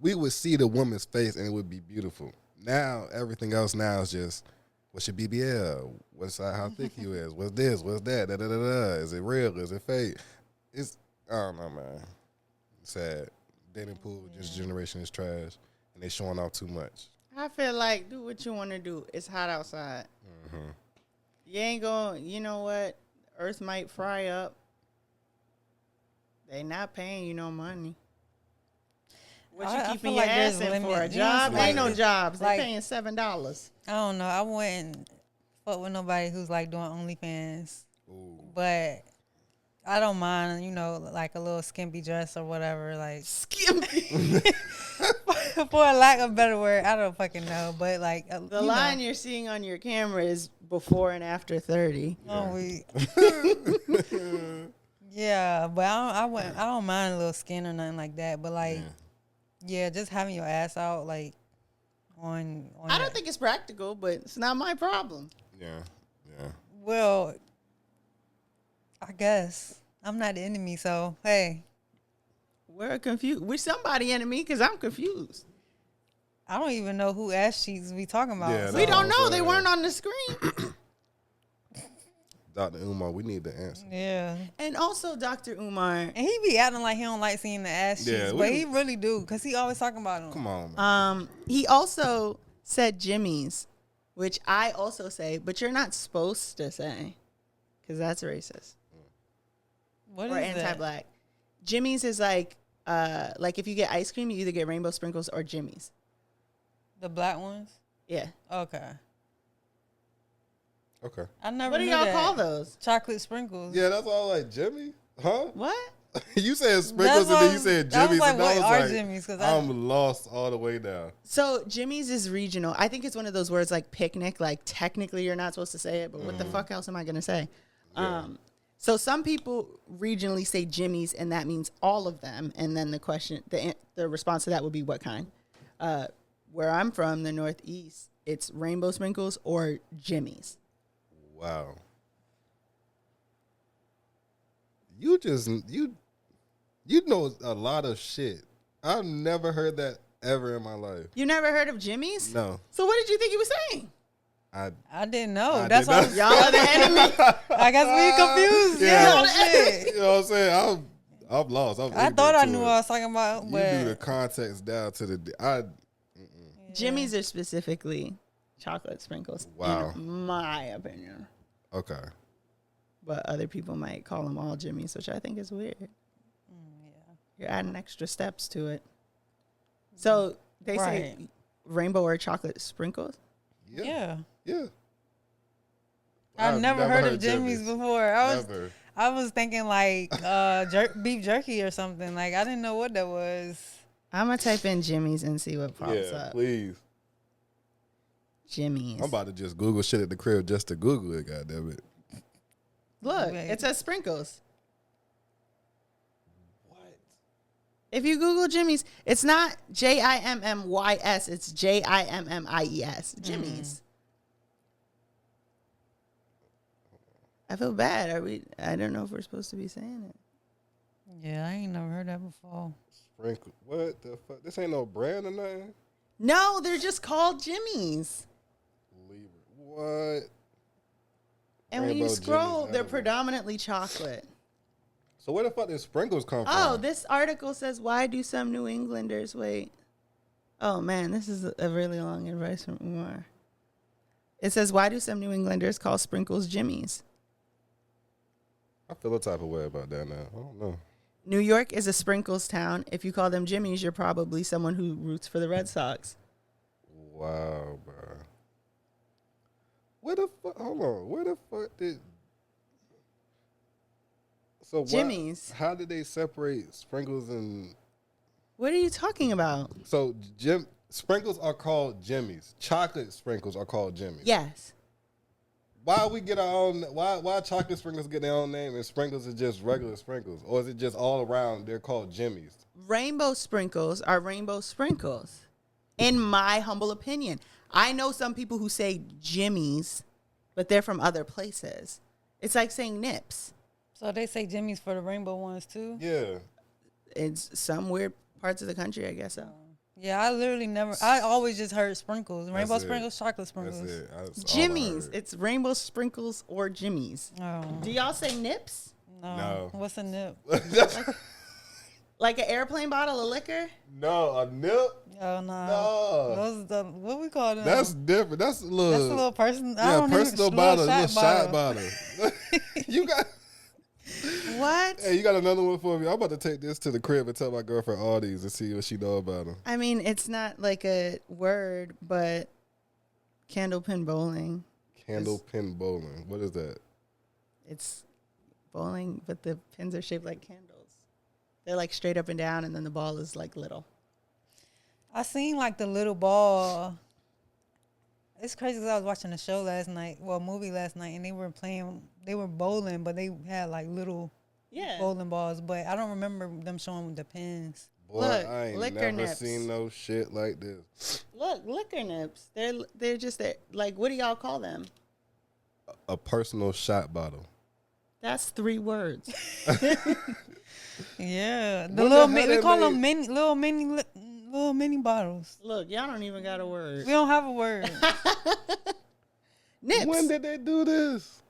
we would see the woman's face and it would be beautiful. Now, everything else now is just, what's your BBL? What's how thick you is? What's this? What's that? Da, da, da, da. Is it real? Is it fake? It's, I don't know, man. Sad. Dating pool, this generation is trash, and they showing off too much. I feel like do what you want to do. It's hot outside. You ain't going, you know what? Earth might fry up. They not paying you no money. What you keeping your ass in for? A job? Ain't no jobs. They paying $7. I don't know. I wouldn't fuck with nobody who's like doing OnlyFans. Ooh. But I don't mind, you know, like a little skimpy dress or whatever. Like Skimpy. for a lack of a better word, I don't fucking know. But like The line you're seeing on your camera is before and after 30. Oh, yeah, but I don't mind a little skin or nothing like that. But like, yeah, just having your ass out like on I don't think it's practical, but it's not my problem. Yeah. Well, I guess I'm not the enemy, so hey. We're confused. We're somebody enemy because I'm confused. I don't even know who ass cheeks we talking about. Yeah, so. We don't know. They weren't on the screen. Dr. Umar, we need the answer. Yeah. And also, Dr. Umar. And he be acting like he don't like seeing the ass cheeks, Yeah, but he really do, because he always talking about them. Come on, man. He also said Jimmy's, which I also say, but you're not supposed to say because that's racist. What or is anti-black. Jimmy's is like if you get ice cream, you either get rainbow sprinkles or Jimmy's. The black ones? Yeah. Okay. Okay. I never What do knew y'all that. call those? Chocolate sprinkles. Yeah, that's all like Jimmy? Huh? What? You said sprinkles and then you said I was Jimmy's. like, and I what was are like, Jimmy's? 'Cause I'm lost all the way down. So Jimmy's is regional. I think it's one of those words like picnic. Like technically you're not supposed to say it, but what the fuck else am I going to say? Yeah. So some people regionally say Jimmy's, and that means all of them. And then the question, the response to that would be what kind? Where I'm from, the Northeast, it's rainbow sprinkles or Jimmy's. Wow. You know a lot of shit. I've never heard that ever in my life. You never heard of Jimmy's? No. So what did you think he was saying? I didn't know. I That's did why not. Y'all are the enemy. I guess we confused. Yeah. Shit. You know what I'm saying? I'm lost. I thought I knew what I was talking about, You but do the context down to the. Jimmy's are specifically chocolate sprinkles. Wow. In my opinion. Okay. But other people might call them all Jimmy's, which I think is weird. yeah. You're adding extra steps to it. So they say rainbow or chocolate sprinkles? Yeah. Yeah. I've never heard of Jimmy's before. I was thinking like beef jerky or something. Like I didn't know what that was. I'm going to type in Jimmy's and see what pops Yeah, up. please. Jimmy's. I'm about to just Google shit at the crib just to Google it, goddammit. Look, Wait. it says sprinkles. What? If you Google Jimmy's, it's not Jimmys, it's Jimmies. Jimmy's. I feel bad. I don't know if we're supposed to be saying it. Yeah, I ain't never heard that before. Sprinkle. What the fuck? This ain't no brand or nothing? No, they're just called Jimmy's. Libra. What? And when you Rainbow scroll, Jimmy's they're edible. predominantly chocolate. So where the fuck did sprinkles come from? Oh, this article says, why do some New Englanders wait? Oh, man, this is a really long advice from Umar. It says, why do some New Englanders call sprinkles jimmies? I feel a type of way about that now. I don't know. New York is a sprinkles town. If you call them jimmies, you're probably someone who roots for the Red Sox. Wow, bro. Where the fuck? Hold on. Where the fuck did? So Jimmy's. How did they separate sprinkles and? What are you talking about? So sprinkles are called jimmies. Chocolate sprinkles are called jimmies. Yes. Why we get our own? Why chocolate sprinkles get their own name and sprinkles are just regular sprinkles, or is it just all around? They're called jimmies. Rainbow sprinkles are rainbow sprinkles. In my humble opinion, I know some people who say jimmies, but they're from other places. It's like saying nips. So they say Jimmy's for the rainbow ones too? Yeah. It's some weird parts of the country, I guess so. Yeah, I literally never. I always just heard sprinkles, rainbow That's it. sprinkles, chocolate sprinkles. That's it. That's all I Jimmy's. heard. It's rainbow sprinkles or jimmies. Oh Do y'all say nips? No. What's a nip? Like an airplane bottle of liquor? No, a nip. Oh no. No. Those the what we call them? That's different. That's a little. That's a little person. I Yeah, don't personal even, bottle, little little shot bottle. You got. What? Hey, you got another one for me? I'm about to take this to the crib and tell my girlfriend all these and see what she know about them. I mean, it's not like a word, but candlepin bowling. Candle pin bowling. What is that? It's bowling, but the pins are shaped like candles. They're like straight up and down, and then the ball is like little. I seen like the little ball. It's crazy because I was watching a show last night, well, a movie last night, and they were bowling, but they had like little bowling balls, but I don't remember them showing the pins. Boy, Look, I ain't liquor never nips. seen no shit like this. Look, liquor nips. They're just like, what do y'all call them? A personal shot bottle. That's 3 words. Yeah, What the the little hell we they call them made? little mini bottles. Look, y'all don't even got a word. We don't have a word. Nips. When did they do this?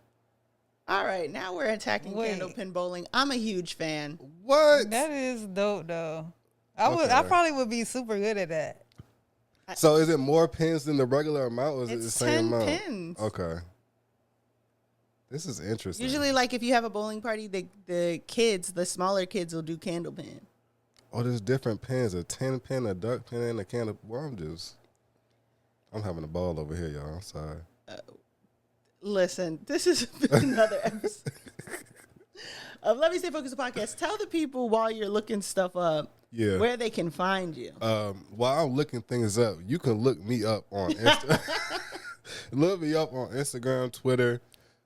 All right, now we're attacking Wait. candlepin bowling. I'm a huge fan. What? That is dope though. I Okay. probably would be super good at that. So is it more pins than the regular amount, or is it the It's same 10 amount? pins. Okay. This is interesting. Usually, like if you have a bowling party, the smaller kids will do candlepin. Oh, there's different pins. A 10 pin, a duck pin, and a candle. Well, I'm having a ball over here, y'all. I'm sorry. Listen, this is another episode of Let Me Stay Focused the podcast. Tell the people while you're looking stuff up where they can find you. While I'm looking things up, you can look me up on Instagram. Look me up on Instagram, Twitter.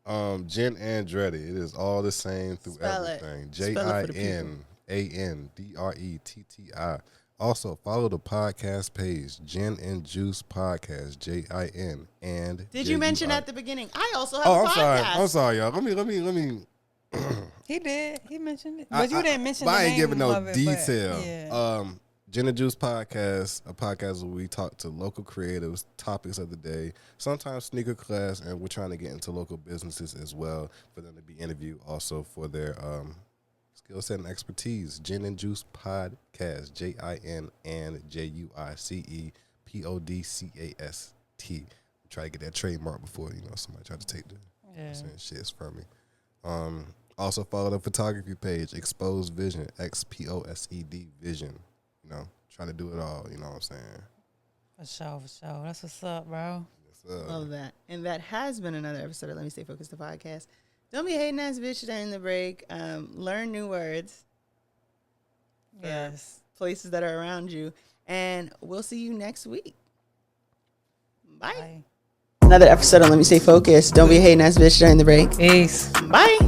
Jin Andretti. It is all the same through Spell it. everything. Spell it for the people. JinAndretti. Also, follow the podcast page, Jin and Juice Podcast, JIN and. Did you mention at the beginning? I also have Oh, a I'm podcast. sorry. I'm sorry, y'all. Let me. He did. He mentioned it, but you didn't mention. But the I ain't name giving no of it, detail. But, yeah. Jin and Juice Podcast, a podcast where we talk to local creatives, topics of the day, sometimes sneaker class, and we're trying to get into local businesses as well for them to be interviewed also for their skill set and expertise. Jin and Juice Podcast, JIN and JUICE PODCAST. Try to get that trademark before somebody tried to take the shits from me. Also follow the photography page, Exposed Vision, XPOSED Vision. Trying to do it all. You know what I'm saying? For sure. That's what's up, bro. Love that. And that has been another episode of Let Me Stay Focused, the podcast. Don't be a hating ass bitch during the break. Learn new words. Yes. Places that are around you. And we'll see you next week. Bye. Bye. Another episode of Let Me Stay Focused. Don't be a hating ass bitch during the break. Peace. Bye.